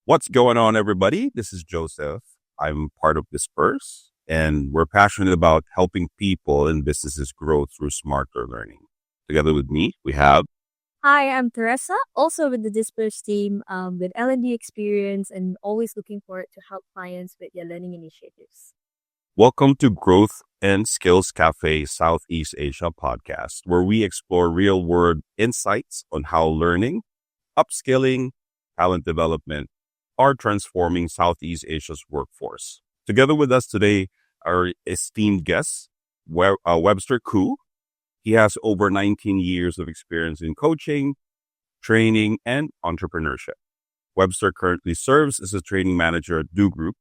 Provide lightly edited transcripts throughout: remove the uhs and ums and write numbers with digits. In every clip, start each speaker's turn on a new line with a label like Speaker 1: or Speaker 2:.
Speaker 1: What's going on, everybody? This is Joseph. I'm part of Disprz, and we're passionate about helping people and businesses grow through smarter learning. Together with me, we have.
Speaker 2: Hi, I'm Theresa, also with the Disprz team with L&D experience and always looking forward to help clients with their learning initiatives.
Speaker 1: Welcome to Growth and Skills Café Southeast Asia podcast, where we explore real world insights on how learning, upskilling, talent development are transforming Southeast Asia's workforce. Together with us today, our esteemed guest, Webster Ku. He has over 19 years of experience in coaching, training, and entrepreneurship. Webster currently serves as a training manager at Do Group.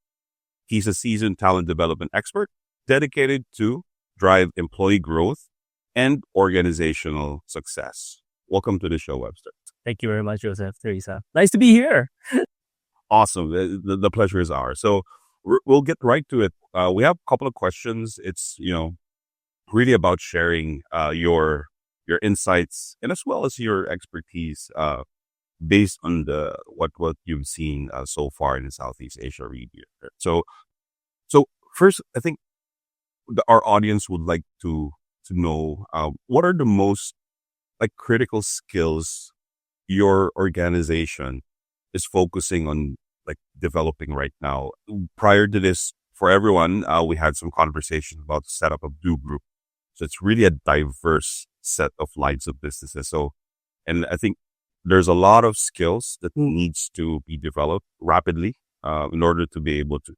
Speaker 1: He's a seasoned talent development expert dedicated to drive employee growth and organizational success. Welcome to the show, Webster.
Speaker 3: Thank you very much, Joseph, Theresa. Nice to be here.
Speaker 1: Awesome. The pleasure is ours. So we'll get right to it. We have a couple of questions. It's, really about sharing your insights and as well as your expertise based on what you've seen so far in the Southeast Asia region. So first, I think our audience would like to know what are the most critical skills your organization is focusing on developing right now. Prior to this, for everyone, we had some conversations about the setup of Do Group. So it's really a diverse set of lines of businesses. So, and I think there's a lot of skills that needs to be developed rapidly in order to be able to,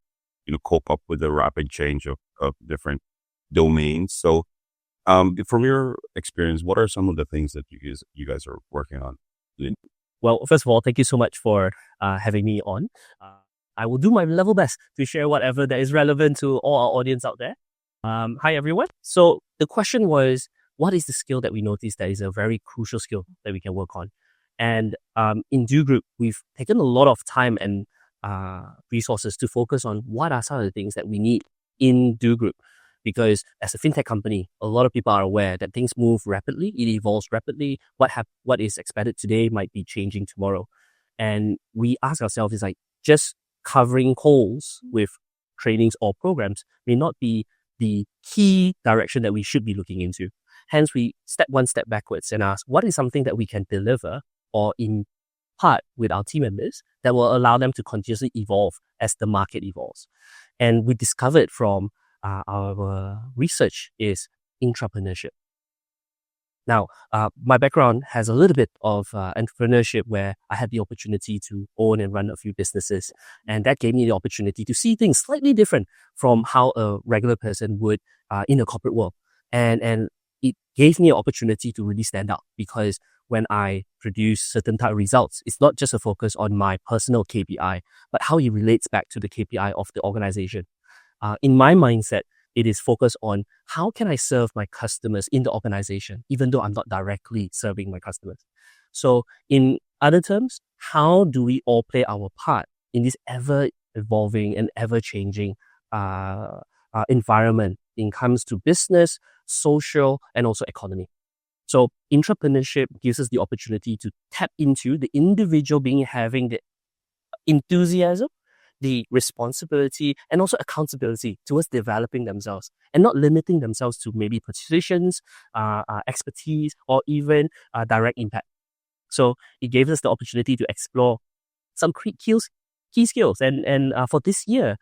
Speaker 1: cope up with the rapid change of different domains. So, from your experience, what are some of the things that you guys are working on?
Speaker 3: Well, first of all, thank you so much for having me on. I will do my level best to share whatever that is relevant to all our audience out there. Hi, everyone. So the question was, what is the skill that we noticed that is a very crucial skill that we can work on? And in Do Group, we've taken a lot of time and resources to focus on what are some of the things that we need in Do Group. Because as a fintech company, a lot of people are aware that things move rapidly, it evolves rapidly. What is expected today might be changing tomorrow. And we ask ourselves, is just covering holes with trainings or programs may not be the key direction that we should be looking into. Hence, we step one step backwards and ask, what is something that we can deliver or impart with our team members that will allow them to continuously evolve as the market evolves? And we discovered from our research is intrapreneurship. Now, my background has a little bit of entrepreneurship where I had the opportunity to own and run a few businesses. And that gave me the opportunity to see things slightly different from how a regular person would in a corporate world. And it gave me an opportunity to really stand out because when I produce certain type of results, it's not just a focus on my personal KPI, but how it relates back to the KPI of the organization. In my mindset, it is focused on how can I serve my customers in the organization, even though I'm not directly serving my customers. So in other terms, how do we all play our part in this ever-evolving and ever-changing environment when it comes to business, social, and also economy? So intrapreneurship gives us the opportunity to tap into the individual being having the enthusiasm, the responsibility, and also accountability towards developing themselves and not limiting themselves to maybe positions, expertise, or even direct impact. So it gave us the opportunity to explore some key skills. And for this year,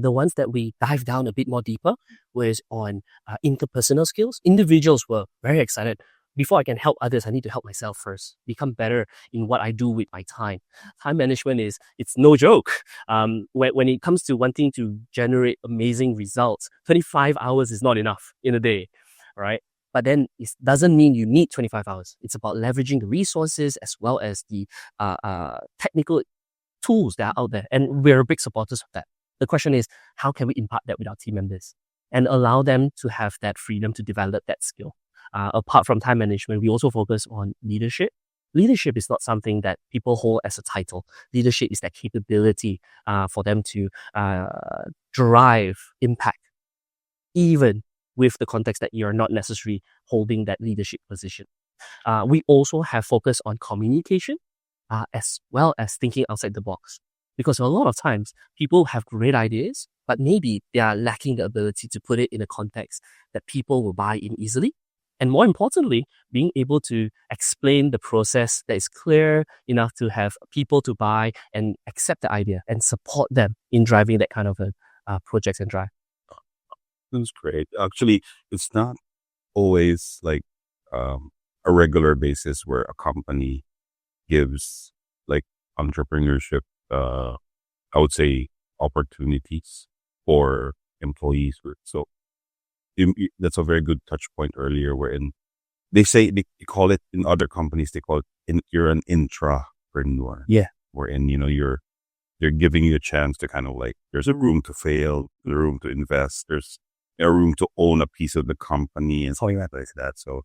Speaker 3: the ones that we dive down a bit more deeper was on interpersonal skills. Individuals were very excited. Before I can help others, I need to help myself first, become better in what I do with my time. Time management it's no joke. When it comes to wanting to generate amazing results, 25 hours is not enough in a day, right? But then it doesn't mean you need 25 hours. It's about leveraging the resources as well as the technical tools that are out there. And we're big supporters of that. The question is, how can we impart that with our team members and allow them to have that freedom to develop that skill? Apart from time management, we also focus on leadership. Leadership is not something that people hold as a title. Leadership is that capability for them to drive impact, even with the context that you're not necessarily holding that leadership position. We also have focus on communication as well as thinking outside the box. Because a lot of times people have great ideas, but maybe they are lacking the ability to put it in a context that people will buy in easily. And more importantly, being able to explain the process that is clear enough to have people to buy and accept the idea and support them in driving that kind of a project and drive.
Speaker 1: That's great. Actually, it's not always like a regular basis where a company gives like entrepreneurship, I would say, opportunities for employees. So that's a very good touch point earlier, wherein they say they call it in other companies, they call it you're an intrapreneur.
Speaker 3: Yeah.
Speaker 1: Wherein, they're giving you a chance to kind of like, there's a room to fail, there's a room to invest, there's a room to own a piece of the company and something like that. So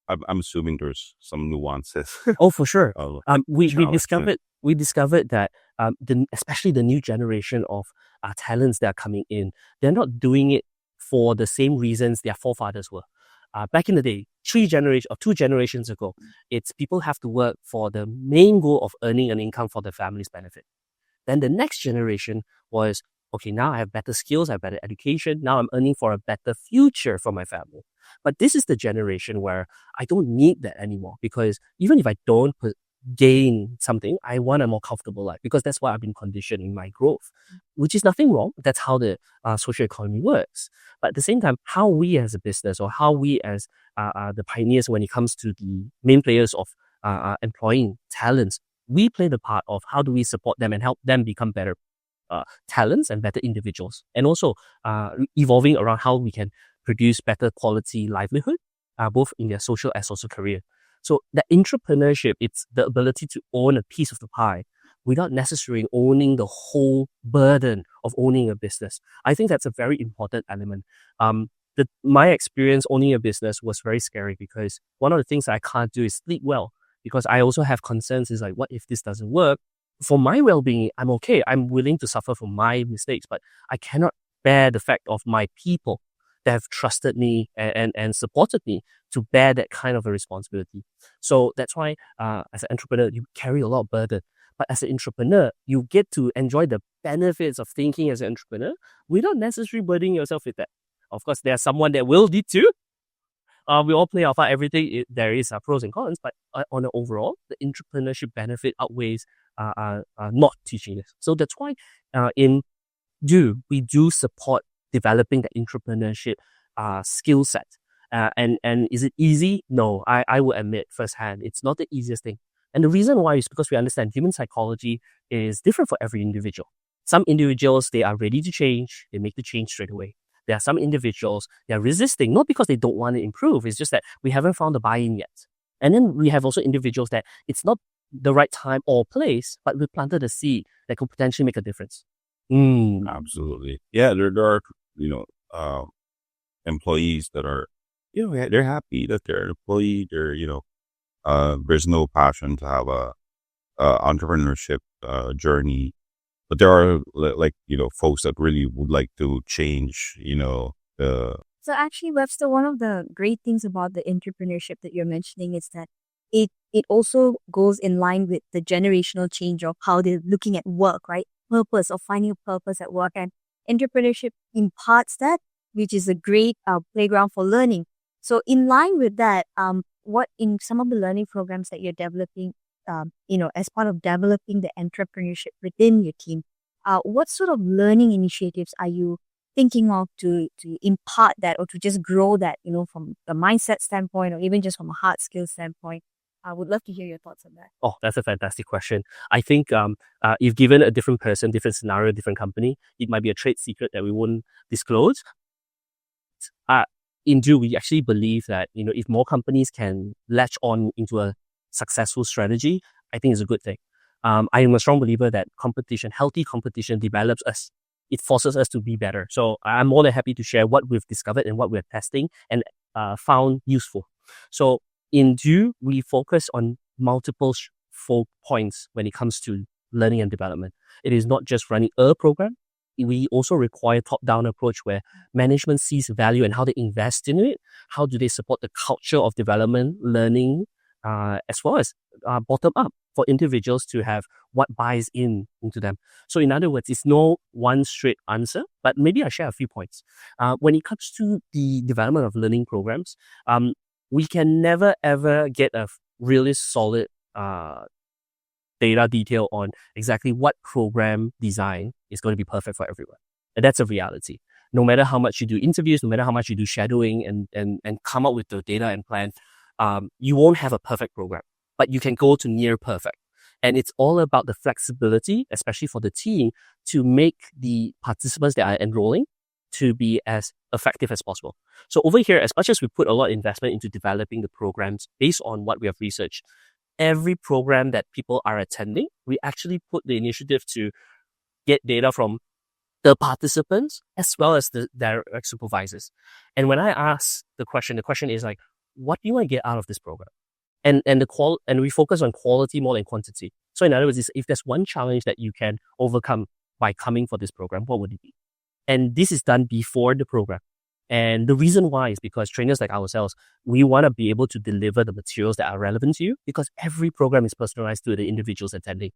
Speaker 1: I'm assuming there's some nuances.
Speaker 3: Oh, for sure. We
Speaker 1: challenge,
Speaker 3: discovered that especially the new generation of talents that are coming in, they're not doing it for the same reasons their forefathers were. Back in the day, 2 generations ago, it's people have to work for the main goal of earning an income for their family's benefit. Then the next generation was, okay, now I have better skills, I have better education, now I'm earning for a better future for my family. But this is the generation where I don't need that anymore, because even if I don't gain something, I want a more comfortable life, because that's what I've been conditioned in my growth, which is nothing wrong. That's how the social economy works. But at the same time, how we as a business, or how we as the pioneers when it comes to the main players of employing talents, we play the part of how do we support them and help them become better talents and better individuals, and also evolving around how we can produce better quality livelihood, both in their social as also career. So the intrapreneurship, it's the ability to own a piece of the pie without necessarily owning the whole burden of owning a business. I think that's a very important element. My experience owning a business was very scary, because one of the things I can't do is sleep well, because I also have concerns. Is like, what if this doesn't work? For my well-being, I'm okay. I'm willing to suffer for my mistakes, but I cannot bear the fact of my people that have trusted me and supported me to bear that kind of a responsibility. So that's why as an entrepreneur, you carry a lot of burden. But as an entrepreneur, you get to enjoy the benefits of thinking as an entrepreneur without necessarily burdening yourself with that. Of course, there's someone that will need to. We all play our part every day. There is pros and cons, but on the overall, the entrepreneurship benefit outweighs not teaching this. So that's why we do support developing the entrepreneurship skill set. And is it easy? No, I will admit firsthand, it's not the easiest thing. And the reason why is because we understand human psychology is different for every individual. Some individuals, they are ready to change. They make the change straight away. There are some individuals, they are resisting, not because they don't want to improve. It's just that we haven't found the buy-in yet. And then we have also individuals that it's not the right time or place, but we planted a seed that could potentially make a difference.
Speaker 1: Absolutely. Yeah, there are, employees that are, they're happy that they're an employee. They're, there's no passion to have a entrepreneurship journey. But there are folks that really would like to change,
Speaker 2: So actually, Webster, one of the great things about the entrepreneurship that you're mentioning is that it also goes in line with the generational change of how they're looking at work, right? Purpose, of finding a purpose at work. And entrepreneurship imparts that, which is a great playground for learning. So in line with that, what in some of the learning programs that you're developing, as part of developing the entrepreneurship within your team, what sort of learning initiatives are you thinking of to impart that, or to just grow that, from the mindset standpoint, or even just from a hard skills standpoint? I would love to hear your thoughts on that.
Speaker 3: Oh, that's a fantastic question. I think if given a different person, different scenario, different company, it might be a trade secret that we won't disclose. In Drew, we actually believe that, if more companies can latch on into a successful strategy, I think it's a good thing. I am a strong believer that healthy competition develops us. It forces us to be better. So I'm more than happy to share what we've discovered and what we're testing and found useful. So in Drew, we focus on multiple points when it comes to learning and development. It is not just running a program. We also require top-down approach where management sees value and how they invest in it. How do they support the culture of development, learning, as well as bottom up for individuals to have what buys into them. So in other words, it's no one straight answer, but maybe I share a few points. When it comes to the development of learning programs, we can never ever get a really solid data detail on exactly what program design is going to be perfect for everyone. And that's a reality. No matter how much you do interviews, no matter how much you do shadowing and come up with the data and plan, you won't have a perfect program, but you can go to near perfect. And it's all about the flexibility, especially for the team, to make the participants that are enrolling to be as effective as possible. So over here, as much as we put a lot of investment into developing the programs based on what we have researched, every program that people are attending, we actually put the initiative to get data from the participants as well as the direct supervisors. And when I ask the question is like, what do you want to get out of this program? And we focus on quality more than quantity. So in other words, if there's one challenge that you can overcome by coming for this program, what would it be? And this is done before the program. And the reason why is because trainers like ourselves, we want to be able to deliver the materials that are relevant to you, because every program is personalized to the individuals attending.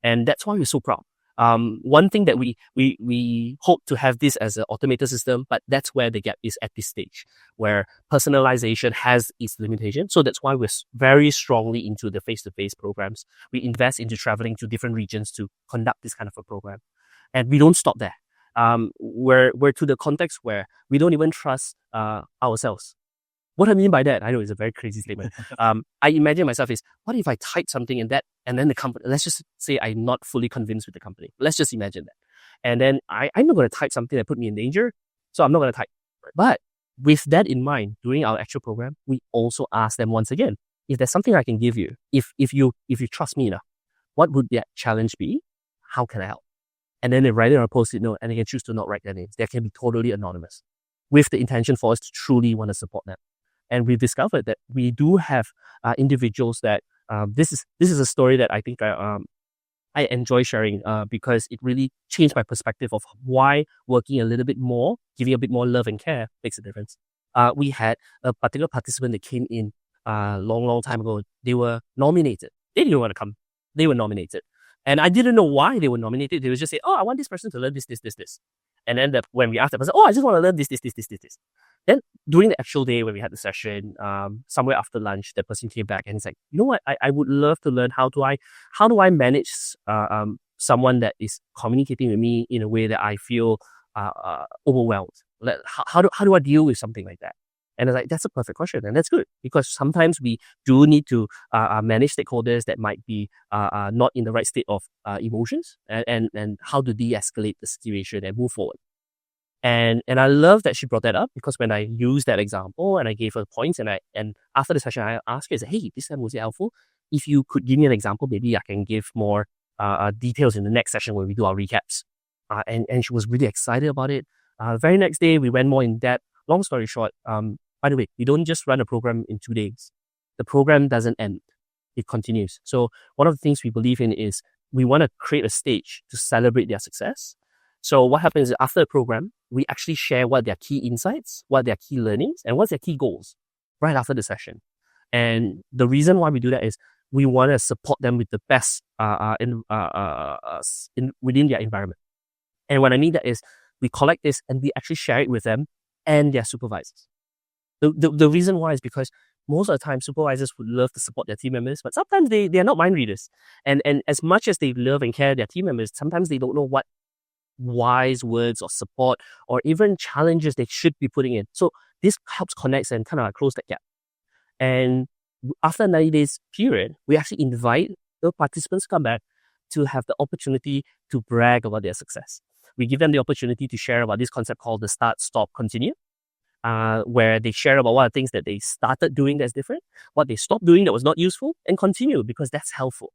Speaker 3: And that's why we're so proud. One thing that we hope to have this as an automated system, but that's where the gap is at this stage, where personalization has its limitation. So that's why we're very strongly into the face-to-face programs. We invest into traveling to different regions to conduct this kind of a program. And we don't stop there. We're to the context where we don't even trust ourselves. What I mean by that, I know it's a very crazy statement. I imagine myself is, what if I type something in that, and then the company, let's just say I'm not fully convinced with the company. Let's just imagine that. And then I'm not going to type something that put me in danger, so I'm not going to type. But with that in mind, during our actual program, we also ask them once again, if there's something I can give you, if you trust me enough, what would that challenge be? How can I help? And then they write it on a post-it note, and they can choose to not write their names. They can be totally anonymous, with the intention for us to truly want to support them. And we've discovered that we do have individuals that this is a story that I think I enjoy sharing because it really changed my perspective of why working a little bit more, giving a bit more love and care makes a difference. We had a particular participant that came in long time ago. They were nominated. They didn't want to come. They were nominated. And I didn't know why they were nominated. They would just say, oh, I want this person to learn this. And then when we asked the person, oh, I just want to learn this. Then during the actual day when we had the session, somewhere after lunch, that person came back and he's like, you know what? I would love to learn how do I manage someone that is communicating with me in a way that I feel overwhelmed. Like, how do I deal with something like that? And I was like, that's a perfect question. And that's good, because sometimes we do need to manage stakeholders that might be not in the right state of emotions, and how to de-escalate the situation and move forward. And I love that she brought that up, because when I used that example and I gave her points, and after the session I asked her, I said, hey, this time was it helpful? If you could give me an example, maybe I can give more details in the next session when we do our recaps. And she was really excited about it. Very next day, we went more in depth. Long story short, by the way, we don't just run a program in 2 days. The program doesn't end. It continues. So one of the things we believe in is we want to create a stage to celebrate their success. So what happens is after the program, we actually share what their key insights, what their key learnings, and what's their key goals right after the session. And the reason why we do that is we want to support them with the best within their environment. And what I mean that is we collect this and we actually share it with them and their supervisors. The reason why is because most of the time supervisors would love to support their team members, but sometimes they are not mind readers. And as much as they love and care their team members, sometimes they don't know what wise words or support or even challenges they should be putting in. So this helps connect and kind of close that gap. And after a 90 days period, we actually invite the participants to come back to have the opportunity to brag about their success. We give them the opportunity to share about this concept called the start, stop, continue, where they share about what are things that they started doing that's different, what they stopped doing that was not useful, and continue because that's helpful.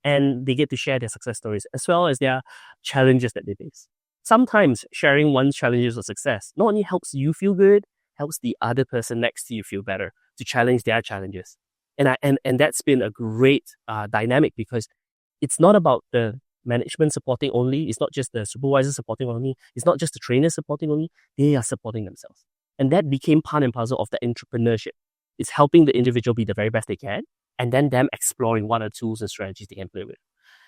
Speaker 3: And they get to share their success stories as well as their challenges that they face. Sometimes sharing one's challenges or success not only helps you feel good, helps the other person next to you feel better to challenge their challenges. And that's been a great dynamic, because it's not about the management supporting only. It's not just the supervisor supporting only. It's not just the trainers supporting only. They are supporting themselves. And that became part and parcel of the intrapreneurship. It's helping the individual be the very best they can, and then them exploring what are tools and strategies they can play with.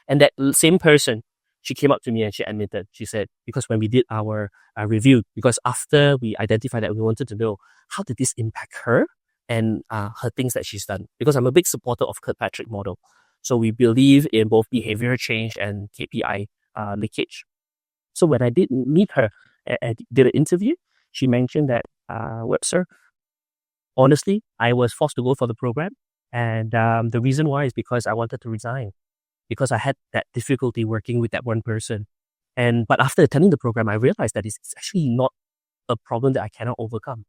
Speaker 3: And that same person, she came up to me and she admitted, she said, because when we did our review, because after we identified that we wanted to know how did this impact her and her things that she's done. Because I'm a big supporter of Kirkpatrick model. So we believe in both behavior change and KPI leakage. So when I did meet her and did an interview, she mentioned that, Webster, honestly, I was forced to go for the program. And the reason why is because I wanted to resign, because I had that difficulty working with that one person. But after attending the program, I realized that it's actually not a problem that I cannot overcome.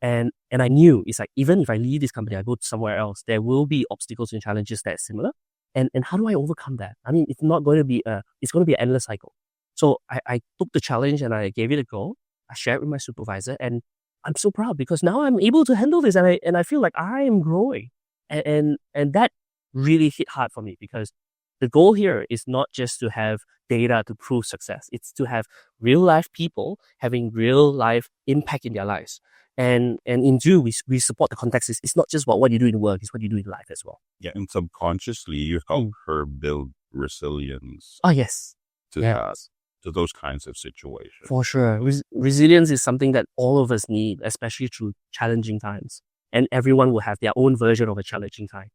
Speaker 3: And I knew it's like, even if I leave this company, I go to somewhere else, there will be obstacles and challenges that are similar. And how do I overcome that? I mean, it's not going to be it's going to be an endless cycle. So I took the challenge and I gave it a go. I shared with my supervisor, and I'm so proud because now I'm able to handle this, and I feel like I am growing. And that really hit hard for me, because the goal here is not just to have data to prove success. It's to have real life people having real life impact in their lives. And in Do, we support the context. It's not just about what you do in work, it's what you do in life as well.
Speaker 1: Yeah, and subconsciously you help her build resilience
Speaker 3: Oh, yes.
Speaker 1: to that, to those kinds of situations.
Speaker 3: For sure. Resilience is something that all of us need, especially through challenging times. And everyone will have their own version of a challenging time.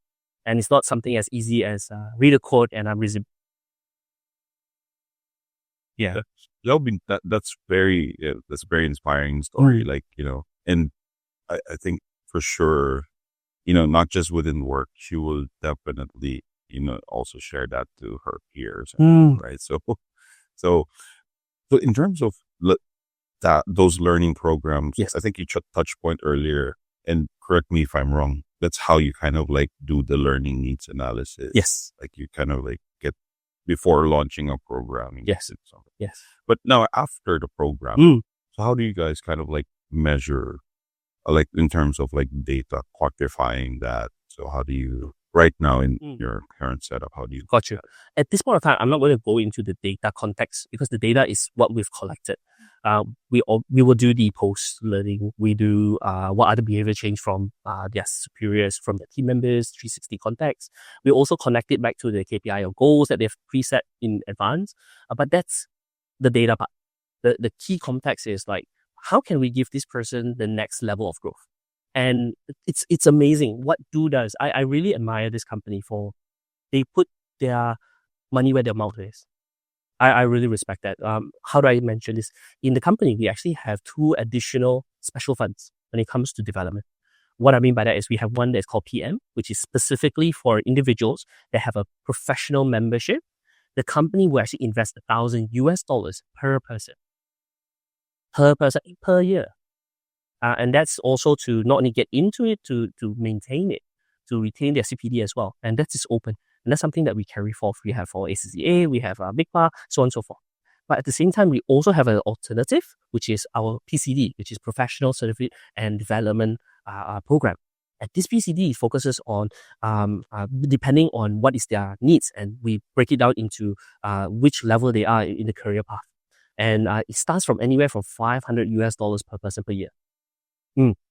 Speaker 3: And it's not something as easy as read a quote and I'm resilient. Yeah.
Speaker 1: That's very inspiring story. Like, and I think for sure, not just within work, she will definitely, also share that to her peers, right? So in terms of those learning programs,
Speaker 3: yes.
Speaker 1: I think you touched point earlier, and correct me if I'm wrong, that's how you kind of like do the learning needs analysis.
Speaker 3: Yes.
Speaker 1: Like you kind of like get before launching a program.
Speaker 3: Yes. Yes.
Speaker 1: But now after the program, so how do you guys kind of like measure, like in terms of like data, quantifying that? So how do you, right now in your current setup, how do you?
Speaker 3: Got you. At this point of time, I'm not going to go into the data context because the data is what we've collected. We will do the post-learning. We do what other behavior change from their superiors, from the team members, 360 context. We also connect it back to the KPI or goals that they've preset in advance. But that's the data part. The key context is like, how can we give this person the next level of growth? And it's amazing what Do does. I really admire this company for, they put their money where their mouth is. I really respect that. How do I mention this? In the company, we actually have 2 additional special funds when it comes to development. What I mean by that is we have one that's called PM, which is specifically for individuals that have a professional membership. The company will actually invest $1,000 per person per year. And that's also to not only get into it, to maintain it, to retain their CPD as well. And that is open. And that's something that we carry forth. We have for ACCA, we have BIGPA, so on and so forth. But at the same time, we also have an alternative, which is our PCD, which is Professional Certificate and Development Program. And this PCD focuses on, depending on what is their needs, and we break it down into which level they are in the career path. And it starts from anywhere from $500 per person per year.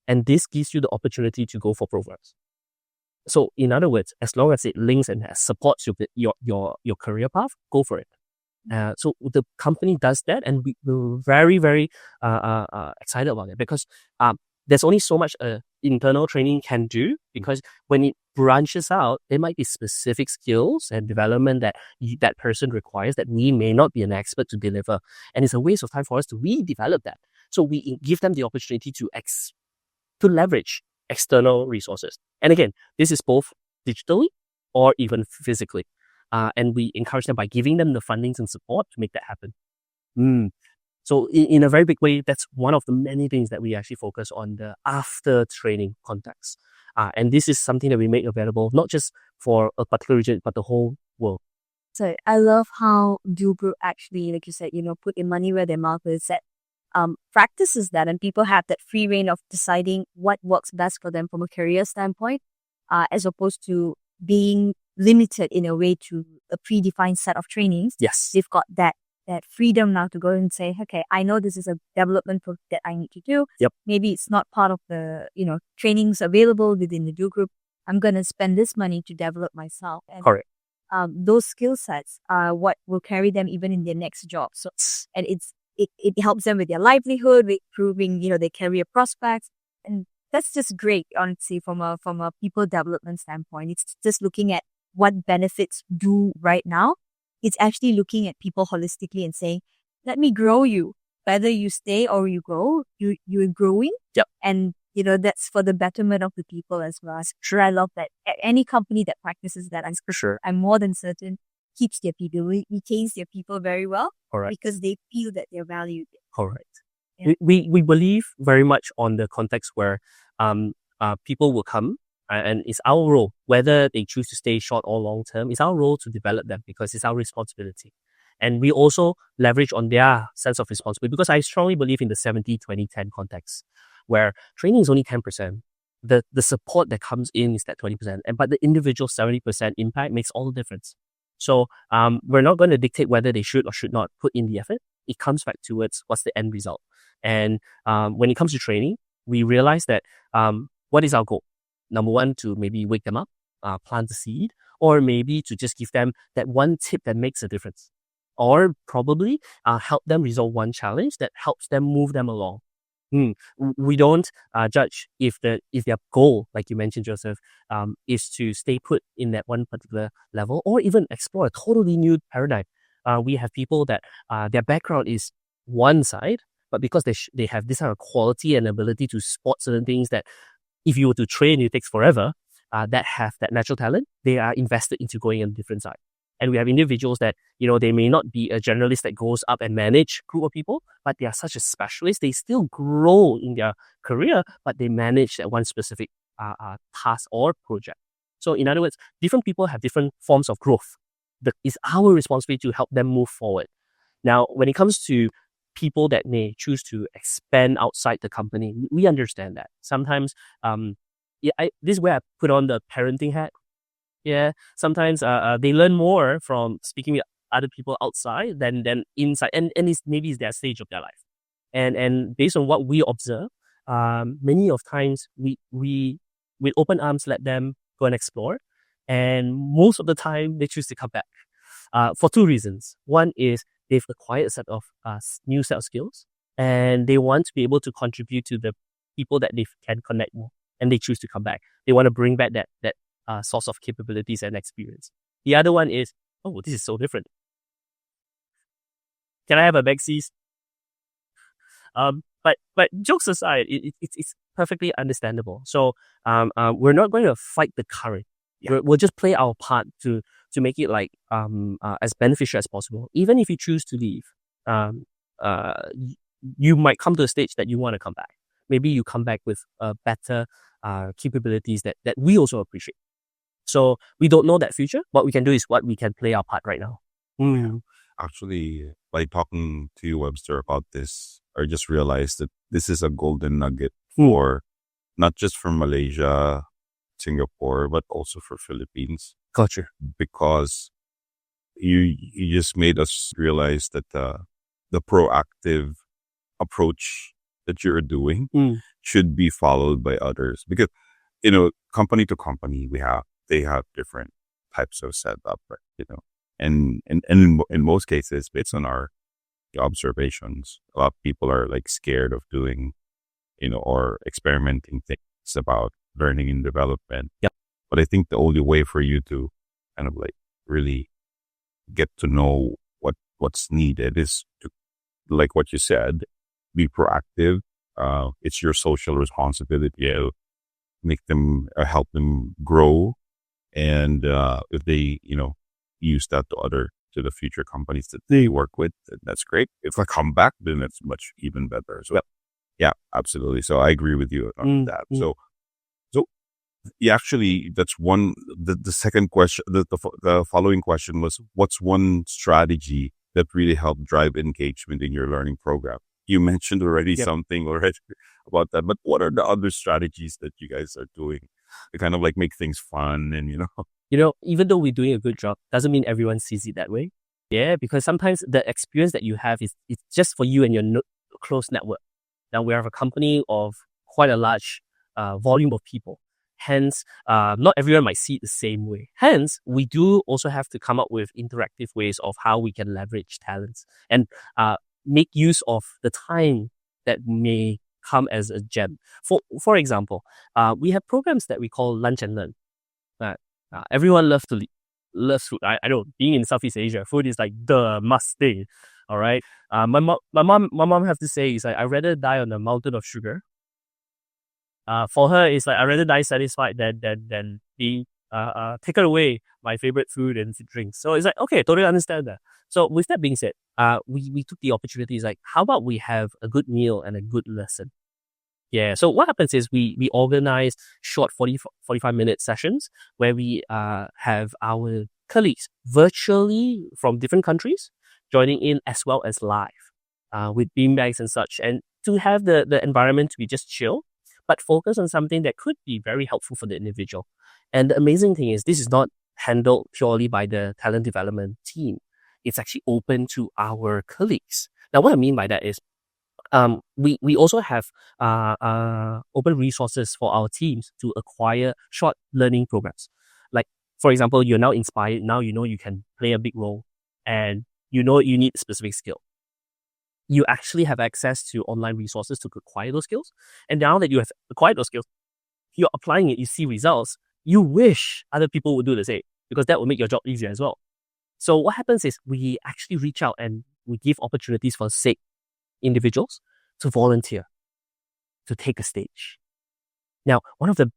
Speaker 3: And this gives you the opportunity to go for programs. So in other words, as long as it links and supports your career path, go for it. So the company does that, and we're very, very excited about it, because there's only so much internal training can do, because when it branches out, there might be specific skills and development that that person requires that we may not be an expert to deliver. And it's a waste of time for us to redevelop that. So we give them the opportunity to leverage external resources. And again, this is both digitally or even physically. And we encourage them by giving them the fundings and support to make that happen. So in a very big way, that's one of the many things that we actually focus on, the after training context. And this is something that we make available, not just for a particular region, but the whole world.
Speaker 2: So I love how Do Group actually, like you said, put their money where their mouth is, that practices that, and people have that free reign of deciding what works best for them from a career standpoint, as opposed to being limited in a way to a predefined set of trainings.
Speaker 3: Yes.
Speaker 2: They've got that freedom now to go and say, okay, I know this is a development project that I need to do.
Speaker 3: Yep.
Speaker 2: Maybe it's not part of the, trainings available within the Do Group. I'm going to spend this money to develop myself. And
Speaker 3: Correct.
Speaker 2: those skill sets are what will carry them even in their next job. So, and it helps them with their livelihood, with improving, their career prospects. And that's just great, honestly, from a people development standpoint. It's just looking at what benefits do right now. It's actually looking at people holistically and saying, let me grow you. Whether you stay or you grow, you're growing.
Speaker 3: Yep.
Speaker 2: And, that's for the betterment of the people as well. Sure, I love that. Any company that practices that,
Speaker 3: For sure.
Speaker 2: I'm more than certain, keeps their people, retains their people very well.
Speaker 3: Correct.
Speaker 2: Because they feel that they're valued.
Speaker 3: Correct.
Speaker 2: Yeah.
Speaker 3: We believe very much on the context where people will come, and it's our role, whether they choose to stay short or long term, it's our role to develop them because it's our responsibility. And we also leverage on their sense of responsibility because I strongly believe in the 70-20-10 context where training is only 10%. The support that comes in is that 20%. But the individual 70% impact makes all the difference. So we're not going to dictate whether they should or should not put in the effort. It comes back towards what's the end result. And when it comes to training, we realize that what is our goal? Number one, to maybe wake them up, plant the seed, or maybe to just give them that one tip that makes a difference. Or probably help them resolve one challenge that helps them move them along. We don't judge if their goal, like you mentioned, Joseph, is to stay put in that one particular level or even explore a totally new paradigm. We have people that their background is one side, but because they have this kind of quality and ability to spot certain things that if you were to train, it takes forever, that have that natural talent, they are invested into going on a different side. And we have individuals that, they may not be a generalist that goes up and manage a group of people, but they are such a specialist. They still grow in their career, but they manage that one specific task or project. So in other words, different people have different forms of growth. It's our responsibility to help them move forward. Now, when it comes to people that may choose to expand outside the company, we understand that. Sometimes, this is where I put on the parenting hat. Yeah, sometimes they learn more from speaking with other people outside than inside, and maybe it's their stage of their life. And based on what we observe, many of times we with open arms let them go and explore, and most of the time they choose to come back for two reasons. One is they've acquired a set of new set of skills, and they want to be able to contribute to the people that they can connect with, and they choose to come back. They want to bring back that source of capabilities and experience. The other one is, oh, this is so different. Can I have a backseat? But jokes aside, it's perfectly understandable. So we're not going to fight the current. Yeah. We'll just play our part to make it like as beneficial as possible. Even if you choose to leave, you might come to a stage that you want to come back. Maybe you come back with better capabilities that we also appreciate. So we don't know that future. What we can do is what we can play our part right now.
Speaker 1: Actually, by talking to you, Webster, about this, I just realized that this is a golden nugget for not just for Malaysia, Singapore, but also for Philippines.
Speaker 3: Culture.
Speaker 1: Because you just made us realize that the proactive approach that you're doing should be followed by others. Because, company to company, they have different types of setup, right? And in most cases, based on our observations, a lot of people are like scared of doing, or experimenting things about learning and development.
Speaker 3: Yep.
Speaker 1: But I think the only way for you to kind of like really get to know what's needed is to, like what you said, be proactive. It's your social responsibility to make them, help them grow. And if they, use that to the future companies that they work with, that's great. If I come back, then it's much even better as well. Yeah, absolutely. So I agree with you on that. So yeah, actually, that's one. The second question, the following question was, what's one strategy that really helped drive engagement in your learning program? You mentioned already something already about that, but what are the other strategies that you guys are doing to kind of like make things fun and,
Speaker 3: even though we're doing a good job, doesn't mean everyone sees it that way. Yeah, because sometimes the experience that you have is it's just for you and your close network. Now we have a company of quite a large volume of people. Hence, not everyone might see it the same way. Hence, we do also have to come up with interactive ways of how we can leverage talents and make use of the time that may come as a gem. For example, we have programs that we call Lunch and Learn. Everyone loves food. I know, being in Southeast Asia, food is like the must thing. All right. My mom have to say is like, I'd rather die on a mountain of sugar. For her, it's like I'd rather die satisfied than being taken away my favorite food and drinks. So it's like, okay, totally understand that. So with that being said, we took the opportunities like, how about we have a good meal and a good lesson? Yeah. So what happens is we organize short 45-minute sessions where we have our colleagues virtually from different countries joining in as well as live with beanbags and such, and to have the environment to be just chill, but focus on something that could be very helpful for the individual. And the amazing thing is this is not handled purely by the talent development team. It's actually open to our colleagues. Now, what I mean by that is we also have open resources for our teams to acquire short learning programs. Like, for example, you're now inspired. Now you know you can play a big role and you know you need a specific skill. You actually have access to online resources to acquire those skills. And now that you have acquired those skills, you're applying it, you see results. You wish other people would do the same because that will make your job easier as well. So what happens is we actually reach out and we give opportunities for sick individuals to volunteer, to take a stage. Now, one of the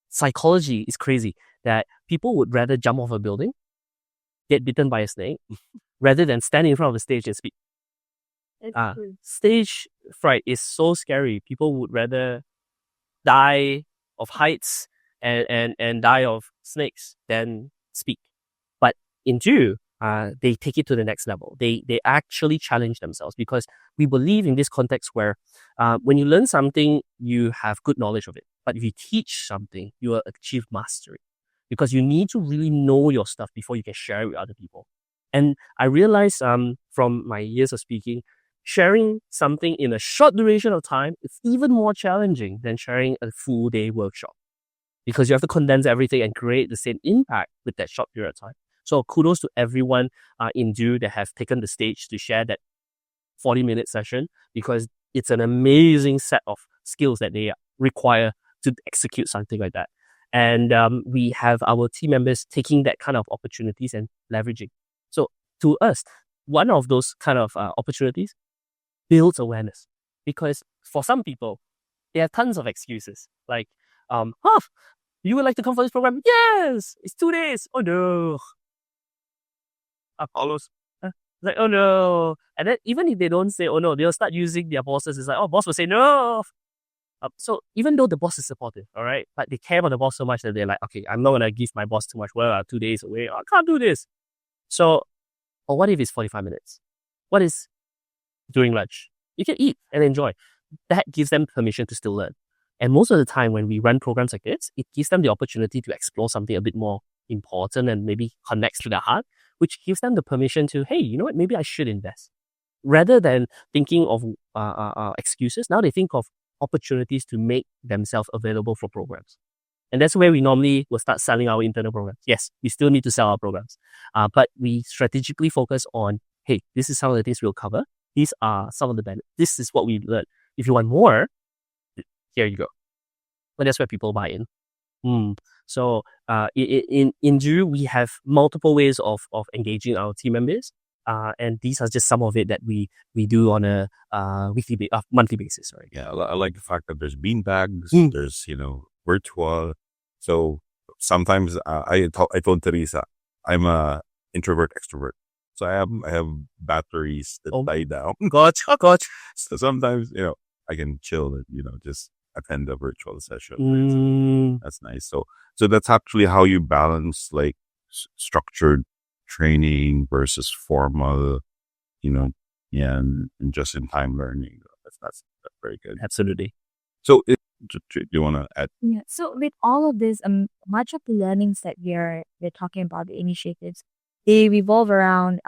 Speaker 3: psychology is crazy that people would rather jump off a building, get bitten by a snake, rather than stand in front of the stage and speak. Stage fright is so scary. People would rather die of heights and die of snakes than speak. But in Ju, they take it to the next level. They actually challenge themselves because we believe in this context where when you learn something, you have good knowledge of it. But if you teach something, you will achieve mastery because you need to really know your stuff before you can share it with other people. And I realized from my years of speaking, sharing something in a short duration of time is even more challenging than sharing a full day workshop because you have to condense everything and create the same impact with that short period of time. So kudos to everyone in Ju that have taken the stage to share that 40-minute session because it's an amazing set of skills that they require to execute something like that. And we have our team members taking that kind of opportunities and leveraging. So to us, one of those kind of opportunities builds awareness because for some people, they have tons of excuses like, you would like to come for this program? Yes, it's 2 days. Oh no.
Speaker 1: Follows.
Speaker 3: Like, oh no. And then even if they don't say, oh no, they'll start using their bosses. It's like, oh, boss will say no. So even though the boss is supportive, all right, but they care about the boss so much that they're like, okay, I'm not going to give my boss too much work. 2 days away. I can't do this. So, or what if it's 45 minutes? What is during lunch? You can eat and enjoy. That gives them permission to still learn. And most of the time when we run programs like this, it gives them the opportunity to explore something a bit more important and maybe connects to their heart, which gives them the permission to, hey, you know what, maybe I should invest. Rather than thinking of excuses, now they think of opportunities to make themselves available for programs. And that's where we normally will start selling our internal programs. Yes, we still need to sell our programs. But we strategically focus on, hey, this is some of the things we'll cover. These are some of the benefits. This is what we learned. If you want more, here you go. But that's where people buy in. So in Ju, we have multiple ways of engaging our team members. And these are just some of it that we do on a monthly basis. Sorry.
Speaker 1: Yeah, I like the fact that there's beanbags, there's, virtual. So sometimes I told Theresa, I'm a introvert extrovert. So I have batteries that die down.
Speaker 3: Gotcha.
Speaker 1: So sometimes, I can chill and, just attend a virtual session. That's nice. So that's actually how you balance like structured training versus formal, and just in time learning. That's very good.
Speaker 3: Absolutely.
Speaker 1: So do you want to add?
Speaker 2: Yeah. So with all of this, much of the learnings that we're talking about, the initiatives, they revolve around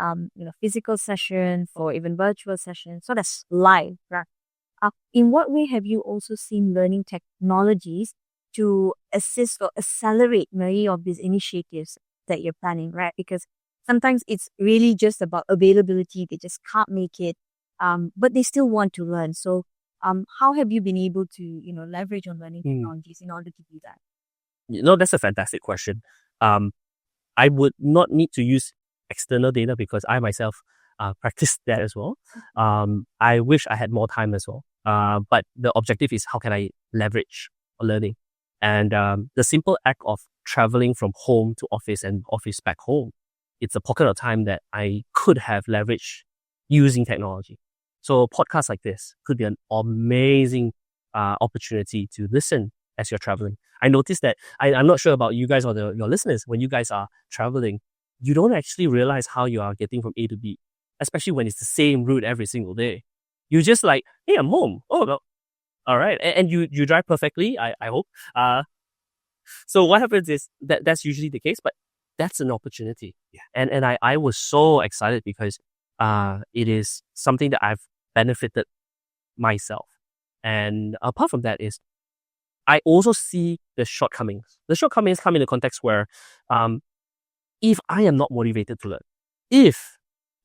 Speaker 2: physical sessions or even virtual sessions. So that's live, right? In what way have you also seen learning technologies to assist or accelerate many of these initiatives that you're planning, right? Because sometimes it's really just about availability. They just can't make it, but they still want to learn. So how have you been able to, leverage on learning technologies in order to do that?
Speaker 3: That's a fantastic question. I would not need to use external data because I myself practice that as well. I wish I had more time as well. But the objective is how can I leverage learning? And the simple act of traveling from home to office and office back home, it's a pocket of time that I could have leveraged using technology. So podcasts like this could be an amazing opportunity to listen as you're traveling. I noticed that, I'm not sure about you guys or your listeners, when you guys are traveling, you don't actually realize how you are getting from A to B, especially when it's the same route every single day. You're just like, hey, I'm home. Oh, well, all right. And you drive perfectly, I hope. So what happens is that's usually the case, but that's an opportunity. Yeah. And I was so excited because it is something that I've benefited myself. And apart from that is, I also see the shortcomings. The shortcomings come in the context where if I am not motivated to learn, if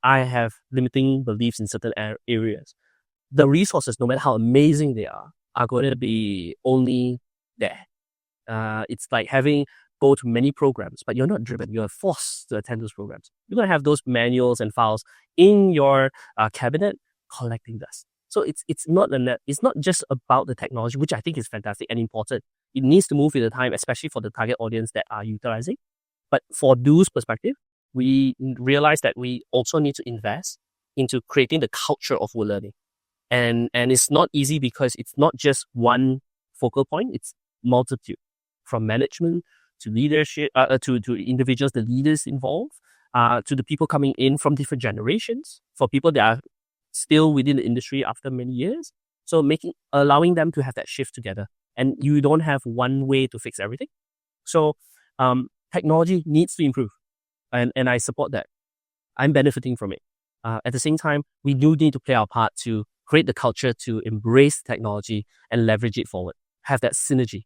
Speaker 3: I have limiting beliefs in certain areas, the resources, no matter how amazing they are going to be only there. It's like go to many programs, but you're not driven. You're forced to attend those programs. You're going to have those manuals and files in your cabinet collecting dust. So it's not just about the technology, which I think is fantastic and important. It needs to move with the time, especially for the target audience that are utilizing. But for those perspective, we realize that we also need to invest into creating the culture of learning. And it's not easy because it's not just one focal point, it's multitude. From management to leadership, to individuals, the leaders involved, to the people coming in from different generations, for people that are still within the industry after many years. So allowing them to have that shift together. And you don't have one way to fix everything. So technology needs to improve. And I support that. I'm benefiting from it. At the same time, we do need to play our part to create the culture to embrace technology and leverage it forward. Have that synergy.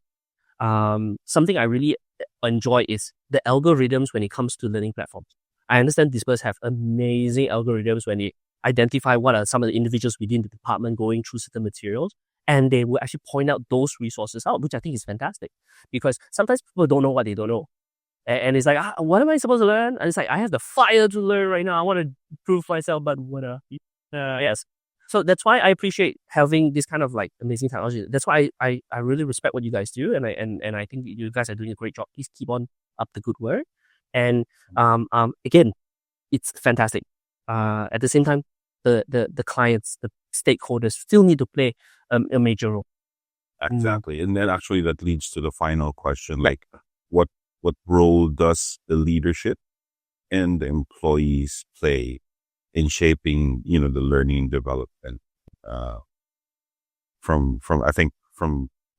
Speaker 3: Something I really enjoy is the algorithms when it comes to learning platforms. I understand Disprz have amazing algorithms when they identify what are some of the individuals within the department going through certain materials, and they will actually point out those resources out, which I think is fantastic. Because sometimes people don't know what they don't know. And it's like, what am I supposed to learn? And it's like, I have the fire to learn right now. I want to prove myself, but yes. So that's why I appreciate having this kind of like amazing technology. That's why I really respect what you guys do, and I think you guys are doing a great job. Please keep on up the good work. And again, it's fantastic. At the same time, the clients, the stakeholders still need to play a major role.
Speaker 1: Exactly, and then actually that leads to the final question: like, what role does the leadership and the employees play in shaping, the learning development from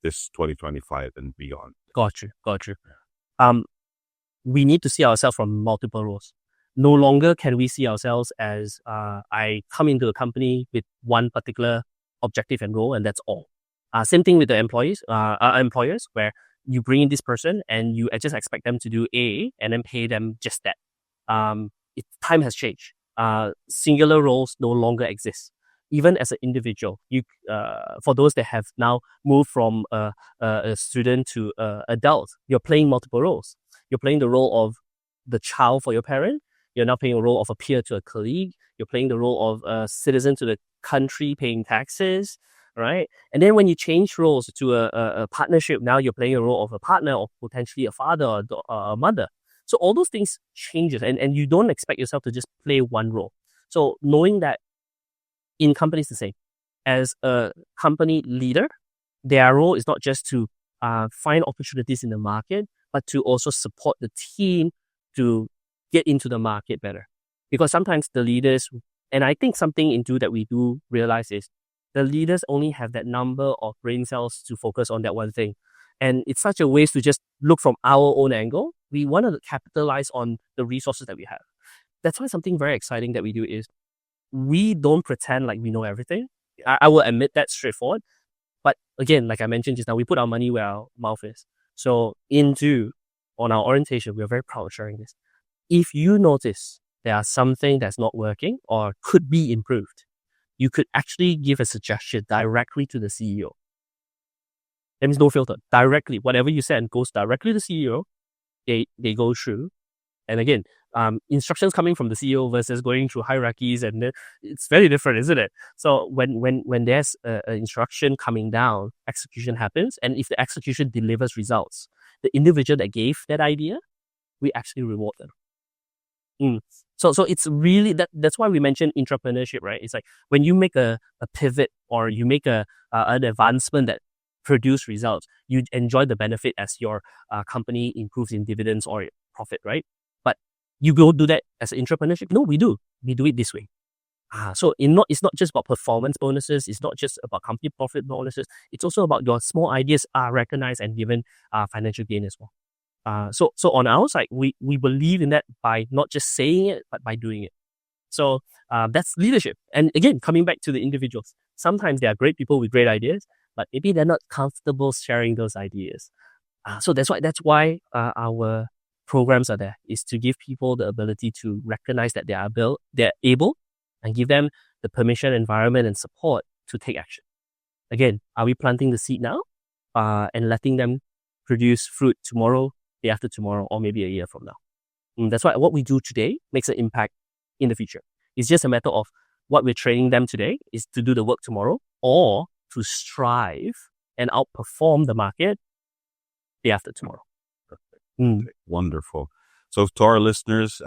Speaker 1: this 2025 and beyond?
Speaker 3: Got you. We need to see ourselves from multiple roles. No longer can we see ourselves as I come into a company with one particular objective and role, and that's all. Same thing with the employers, where you bring in this person and you just expect them to do A and then pay them just that. Time has changed. Singular roles no longer exist. Even as an individual, for those that have now moved from a student to adult, you're playing multiple roles. You're playing the role of the child for your parent. You're now playing a role of a peer to a colleague. You're playing the role of a citizen to the country paying taxes, right? And then when you change roles to a partnership, now you're playing a role of a partner or potentially a father or a mother. So all those things changes, and you don't expect yourself to just play one role. So knowing that in companies the same, as a company leader, their role is not just to find opportunities in the market, but to also support the team to get into the market better. Because sometimes the leaders, and I think something into that we do realize is the leaders only have that number of brain cells to focus on that one thing. And it's such a waste to just look from our own angle. We want to capitalize on the resources that we have. That's why something very exciting that we do is we don't pretend like we know everything. I will admit that straightforward. But again, like I mentioned just now, we put our money where our mouth is. So on our orientation, we're very proud of sharing this. If you notice there are something that's not working or could be improved, you could actually give a suggestion directly to the CEO. That means no filter. Directly, whatever you said goes directly to the CEO. They go through. And again, instructions coming from the CEO versus going through hierarchies, and it's very different, isn't it? So when there's an instruction coming down, execution happens. And if the execution delivers results, the individual that gave that idea, we actually reward them. So it's really that's why we mentioned intrapreneurship, right? It's like when you make a pivot or you make an advancement that produce results, you enjoy the benefit as your company improves in dividends or profit, right? But you go do that as an intrapreneurship? No, we do. We do it this way. So it's not just about performance bonuses. It's not just about company profit bonuses. It's also about your small ideas are recognized and given financial gain as well. So on our side, we believe in that by not just saying it, but by doing it. So that's leadership. And again, coming back to the individuals, sometimes they are great people with great ideas, but maybe they're not comfortable sharing those ideas. So that's why our programs are there, is to give people the ability to recognize that they're able, and give them the permission, environment, and support to take action. Again, are we planting the seed now and letting them produce fruit tomorrow, day after tomorrow, or maybe a year from now? That's why what we do today makes an impact in the future. It's just a matter of what we're training them today is to do the work tomorrow, or to strive and outperform the market day after tomorrow.
Speaker 1: Wonderful. So to our listeners,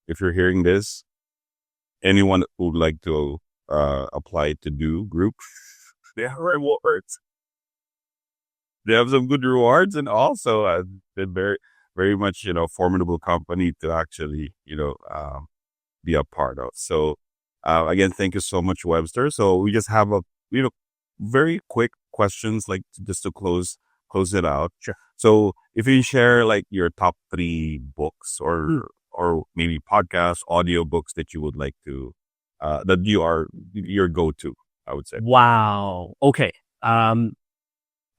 Speaker 1: if you're hearing this, anyone who would like to apply to do group, they have rewards. They have some good rewards, and also they're very, very much, formidable company to actually, be a part of. So again, thank you so much, Webster. So we just have a, very quick questions, like just to close it out.
Speaker 3: Sure.
Speaker 1: So if you share like your top 3 books or maybe podcasts, audio books that you would like to, that you are your go-to, I would say.
Speaker 3: Wow. Okay. I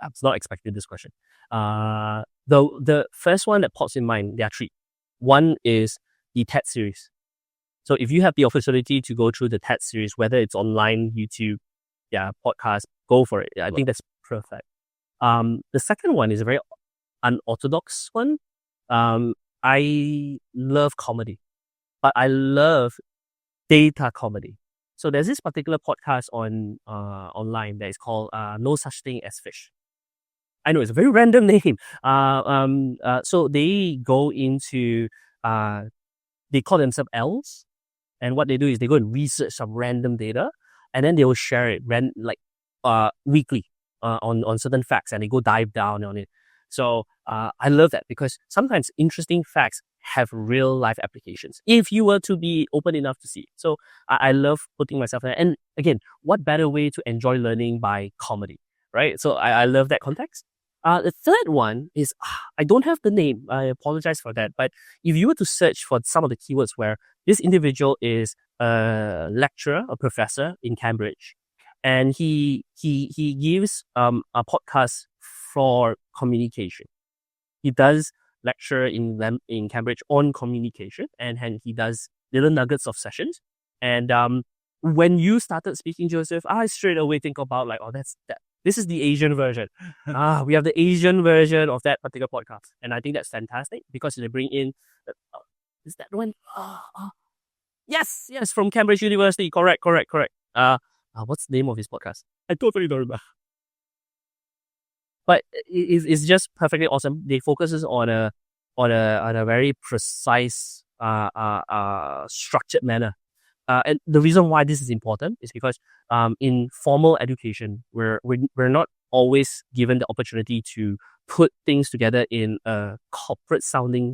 Speaker 3: was not expecting this question. The first one that pops in mind, there are 3. One is the TED series. So if you have the opportunity to go through the TED series, whether it's online, YouTube, podcast, go for it. I think that's perfect. The second one is a very unorthodox one. I love comedy, but I love data comedy. So there's this particular podcast on online that is called No Such Thing as Fish. I know it's a very random name. So they go into they call themselves L's, and what they do is they go and research some random data, and then they will share it weekly on certain facts, and they go dive down on it. So I love that, because sometimes interesting facts have real life applications if you were to be open enough to see it. So I love putting myself there. And again, what better way to enjoy learning by comedy, right? So I love that context. The third one is, I don't have the name. I apologize for that. But if you were to search for some of the keywords where this individual is a lecturer, a professor in Cambridge, and he gives a podcast for communication. He does lecture in Cambridge on communication, and he does little nuggets of sessions. And when you started speaking, Joseph, I straight away think about like, this is the Asian version. We have the Asian version of that particular podcast, and I think that's fantastic, because they bring in is that one? Yes, from Cambridge University. Correct. What's the name of his podcast? I totally don't remember. But it's just perfectly awesome. They focuses on a very precise, structured manner. And the reason why this is important is because in formal education, we're not always given the opportunity to put things together in a corporate sounding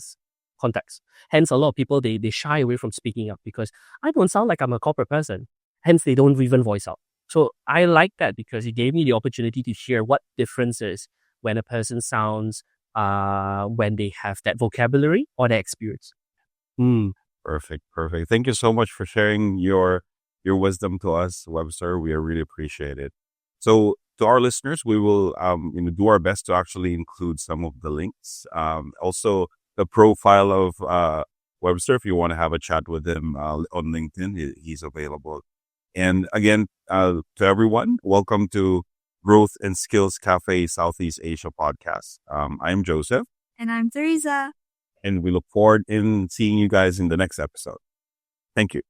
Speaker 3: context. Hence, a lot of people they shy away from speaking up, because I don't sound like I'm a corporate person. Hence, they don't even voice out. So I like that, because it gave me the opportunity to hear what differences when a person sounds when they have that vocabulary or that experience.
Speaker 1: Perfect. Thank you so much for sharing your wisdom to us, Webster. We really appreciate it. So to our listeners, we will do our best to actually include some of the links. Also, the profile of Webster, if you want to have a chat with him on LinkedIn, he's available. And again, to everyone, welcome to Growth and Skills Café Southeast Asia podcast. I'm Joseph.
Speaker 2: And I'm Theresa.
Speaker 1: And we look forward in seeing you guys in the next episode. Thank you.